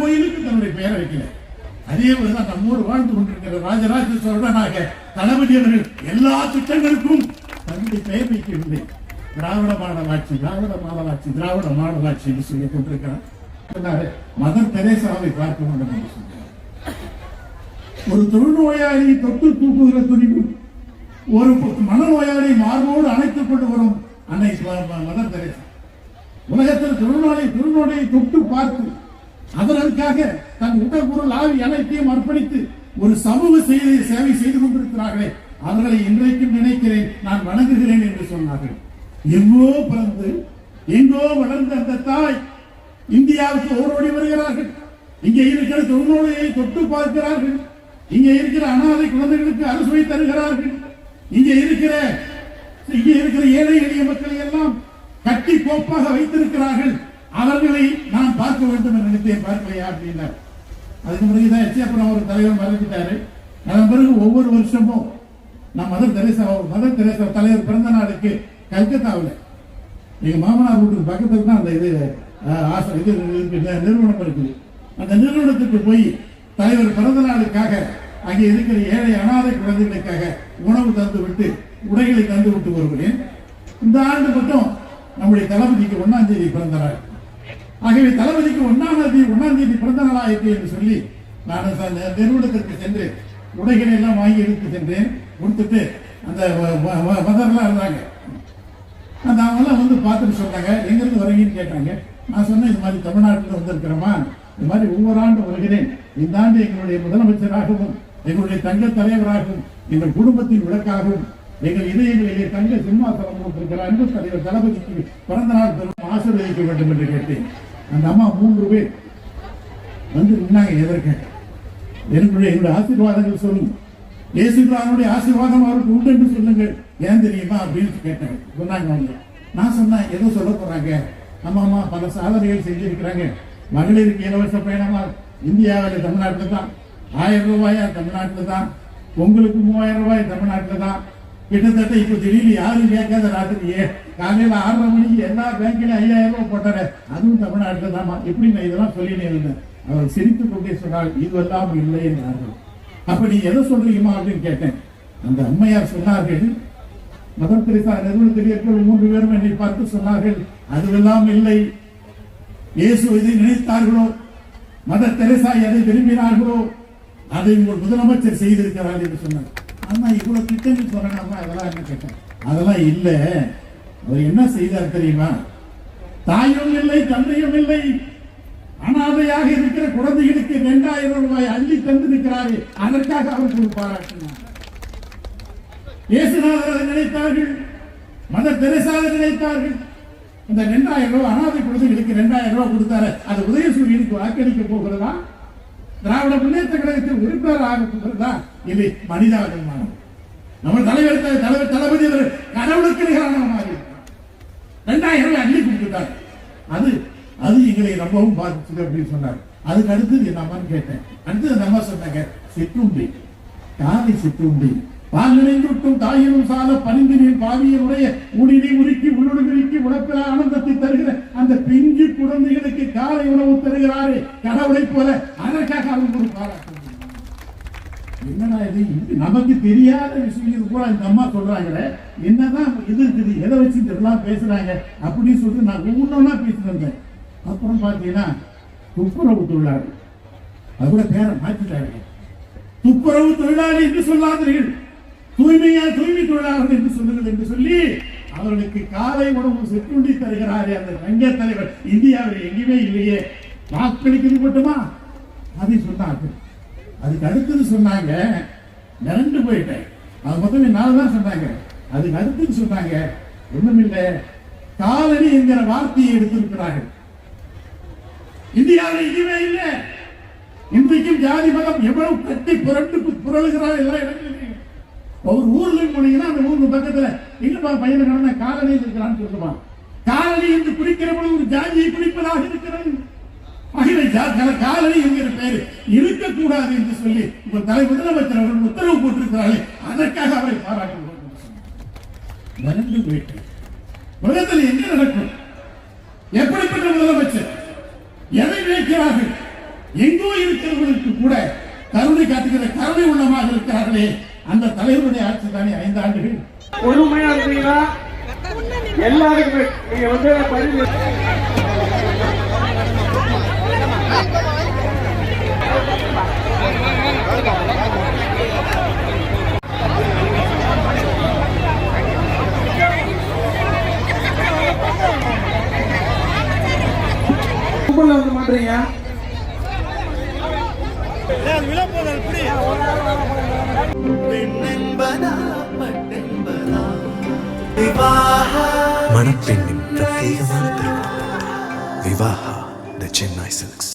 கோயிலுக்கு தன்னுடைய பெயரை வைக்கல. அதே போலதான் நம்மோடு வாழ்ந்து கொண்டிருக்கிற ராஜராஜ சோழனாக தளபதி அவர்கள் எல்லா திட்டங்களுக்கும் தன்னுடைய பெயர் வைக்கவில்லை. திராவிட மாடலாட்சி, திராவிட மாடலாட்சி, திராவிட மாடலாட்சி என்று சொல்லிக் கொண்டிருக்கிறார். மதர் தெரேசாவை பார்க்க வேண்டும் என்று சொன்னார். ஒரு தொழுநோயாளியை தொட்டு தூக்குகிற துணிவு, ஒரு மனநோயாளியை மார்போடு அணைத்துக் கொண்டு வரும் அன்னை மதர் தெரேசா. உலகத்தில் தொழுநோயை தொட்டு பார்த்து அதற்காக தன் உடற்பொருள் ஆவி அனைத்தையும் அர்ப்பணித்து ஒரு சமூக சேவை செய்து கொண்டிருக்கிறார்களே, அவர்களை இன்றைக்கும் நினைக்கிறேன், நான் வணங்குகிறேன் என்று சொன்னார்கள். எங்கோ பிறந்து எங்கோ வளர்ந்த அந்த தாய் இந்தியாவுக்கு ஓடோடி வருகிறார்கள். இங்கே இருக்கிற தொழுநோயை தொட்டு பார்க்கிறார்கள். இங்கே இருக்கிற அனாதை குழந்தைகளுக்கு அறுசுவை தருகிறார்கள். இங்கே இருக்கிற ஏழை எளிய மக்களை எல்லாம் கட்டி கோப்பாக வைத்திருக்கிறார்கள். அவர்களை நான் பார்க்க வேண்டும் என்று நினைத்தேன், பார்க்கலையா அப்படின்னார். அதுக்கு பிறகுதான் அப்புறம் ஒரு தலைவர் மறைஞ்சிட்டாரு. அதன் பிறகு ஒவ்வொரு வருஷமும் நான் மதர் தெரேசா தலைவர் பிறந்த நாளுக்கு கல்கத்தாவில் எங்க மாமனார் வீட்டுக்கு பக்கத்துல தான் அந்த இது நிறுவனம் இருக்குது. அந்த நிறுவனத்துக்கு போய் தலைவர் பிறந்த நாளுக்காக அங்கே இருக்கிற ஏழை அனாதை குழந்தைகளுக்காக உணவு தந்து விட்டு உடைகளை தந்து விட்டு வருகிறேன். இந்த ஆண்டு மட்டும் நம்முடைய தளபதிக்கு 1ஆம் தேதி பிறந்த நாள். ஆகவே தளபதிக்கு 1ஆம் தேதி பிறந்த நாள் ஆயிற்று என்று சொல்லி நான் நிறுவனத்திற்கு சென்று உடைகளை எல்லாம் வாங்கி எடுத்து சென்றேன். கொடுத்துட்டு அந்த மதர்லாம் இருந்தாங்க, அந்த அவங்களாம் வந்து பார்த்துட்டு சொன்னாங்க, எங்கிருந்து வரீங்கன்னு கேட்டாங்க. நான் சொன்னேன், இது மாதிரி தமிழ்நாட்டில் வந்திருக்கிறோமா, இது மாதிரி ஒவ்வொரு ஆண்டு வருகிறேன். இந்த ஆண்டு எங்களுடைய முதலமைச்சராகவும் எங்களுடைய தங்க தலைவராகவும் எங்கள் குடும்பத்தின் விளக்காகவும் எங்கள் இதயங்களிலே தங்க சிம்மாசனம் கொடுத்திருக்கிற அன்பு தலைவர் தளபதிக்கு பிறந்த நாள் பெரும் ஆசீர்வதிக்க வேண்டும் என்று கேட்டேன். அந்த அம்மா 3 பேர் வந்து நின்னாங்க. எதற்கு? என்னுடைய ஆசீர்வாதங்கள் சொல்லுங்க, இயேசுவினுடைய ஆசீர்வாதம் அவருக்கு உண்டு என்று சொல்லுங்கள். ஏன் தெரியுமா அப்படின்னு கேட்டாங்க. சொன்னாங்க அவங்க. நான் சொன்னேன், ஏதோ சொல்ல போறாங்க. அம்மா பல சாதனைகள் செஞ்சிருக்கிறாங்க. மகளிருக்கு இலவச பயணமா இந்தியாவில் தமிழ்நாட்டில் தான், 1000 ரூபாயா தமிழ்நாட்டில் தான், உங்களுக்கு 3000 ரூபாய் தமிழ்நாட்டில் தான். கிட்டத்தட்ட இப்ப திடீர்னு யாரும் கேட்காத ராத்திரி காலையில 6:30 மணிக்கு எல்லா பேங்க்லயும் 5000 ரூபாய் போட்டாரு, அதுவும் தமிழ்நாட்டில் தான். இப்படி நான் இதெல்லாம் சொல்லினே இருந்தேன். அவர் சிரித்துக் கொண்டே சொன்னால் இதுவெல்லாம் இல்லை என்றார்கள். அப்ப நீ எதை சொல்றீங்கம்மா அப்படின்னு கேட்டேன். அந்த அம்மையார் சொன்னார்கள், மதர் தெரேசா நிறுவனத்தில் இருக்கிற 3 பேரும் என்னை பார்த்து சொன்னார்கள், அதுவெல்லாம் இல்லை. இயேசு எதை நினைத்தார்களோ, மதர் தெரேசா எதை விரும்பினார்களோ அதை உங்கள் முதலமைச்சர் செய்திருக்கிறார் என்று சொன்னார். ஆனா இவ்வளவு திட்டங்கள் சொல்லணும்னா அதெல்லாம் என்ன கேட்டேன். அதெல்லாம் இல்ல. அவர் என்ன செய்தார் தெரியுமா? தாயும் இல்லை, தந்தையும் இல்லை, அனாதையாக இருக்கிற குழந்தைகளுக்கு 2000 ரூபாய் அள்ளி தந்திருக்கிறாரு. அதற்காக அவருக்கு பாராட்டினார். இயேசுநாதர் அதை நினைத்தார்கள், மதர் தெரேசா நினைத்தார்கள். இந்த 2000 ரூபாய் அனாதை குழந்தைகளுக்கு 2000 ரூபாய் கொடுத்தாரு. அது உதயசூரியனுக்கு வாக்களிக்க போகிறதா? திராவிட முன்னேற்ற கழகத்தில் உறுப்பினர் ஆக போகிறதா? இல்லை, மனிதாபிமானம். நம்ம தலைவர் தளபதி கடவுளுக்கு நிகரான மாறி 2000 ரூபாய் அள்ளி கொடுத்துட்டார். அது எங்களை ரொம்பவும் பாதிச்சது அப்படின்னு சொன்னார். அதுக்கு அடுத்தது என்னமான்னு கேட்டேன். அடுத்தது நம்ம சொன்னாங்க, சிற்றுண்டி, காலை சிற்றுண்டி, பாலினைந்துட்டும் தாயினும் சால பரிந்தினின் பாவியனுடைய உடினை உருக்கி உள்ளுடுவிற்கு உழப்பில ஆனந்தத்தை தருகிற அந்த பிஞ்சு குழந்தைகளுக்கு காலை உணவு தருகிறாரே கடவுளை போல. அதற்காக அவங்க ஒரு பாராட்டு. என்னடா இது, நமக்கு தெரியாத விஷயம் கூட இந்த அம்மா சொல்றாங்களே, என்னதான் இது இருக்குது, எதை வச்சு இதெல்லாம் பேசுறாங்க அப்படின்னு சொல்லிட்டு நான் ஒவ்வொன்னா பேசிட்டு இருந்தேன். அப்புறம் பாத்தீங்கன்னா துப்புரவு தொழிலாளி, அது கூட பேரை மாற்றிட்டாங்க. துப்புரவு தொழிலாளி என்று சொல்லாதீர்கள், தூய்மை தொழிலாளர்கள் என்று சொல்லுங்கள் என்று சொல்லி அவர்களுக்கு காலை உணவு சிற்றுண்டி தருகிறாரே அந்த ரங்க தலைவர். இந்தியாவில் எங்கேயுமே இல்லையே. வாக்களிக்கிறது மட்டுமா அதை சொன்னார்கள். அதுக்கு அடுத்தது சொன்னாங்க, மிரண்டு போயிட்டேன். அது மொத்தமே 4 தான் சொன்னாங்க. அதுக்கு அடுத்தது சொன்னாங்க, ஒண்ணுமில்லை, காலனி என்கிற வார்த்தையை எடுத்திருக்கிறார்கள். இந்தியாவில் எங்கேயுமே இல்லை. இன்றைக்கும் ஜாதி மதம் எவ்வளவு கட்டி புரளுகிறார் எல்லா இடங்களிலும். ஒரு ஊர்ல போனீங்கன்னா அந்த ஊருக்கு பக்கத்துல எங்கப்பா பையனை கடந்த காலனியில் இருக்கிறான்னு சொல்லுவான். காலனி என்று குறிக்கிற பொழுது ஒரு ஜாதியை குறிப்பதாக இருக்கிறது. காலனி என்கிற பெயர் இருக்கக்கூடாது என்று சொல்லி உங்கள் முதலமைச்சர் அவர்கள் உத்தரவு போட்டிருக்கிறார்கள். அதற்காக அவரை பாராட்டுகிறோம். மறந்து போயிட்டு உலகத்தில் என்ன நடக்கும்? எப்படிப்பட்ட முதலமைச்சர்? எதை நினைக்கிறார்கள்? கருணை இருக்கிறவர்களுக்கு கூட கருணை காட்டுகிற கருணை உள்ளமாக இருக்கிறார்களே, அந்த தலைவருடைய ஆட்சி தானே 5 ஆண்டுகள். பொறுமையா இருந்தீங்கன்னா எல்லாருக்குமே நீங்க வந்து பதிவு வந்து மாட்டீங்க. மணப்பெண்ணின் பிரத்யேகமான திருமணம் விவாஹா தி சென்னை சில்க்ஸ்.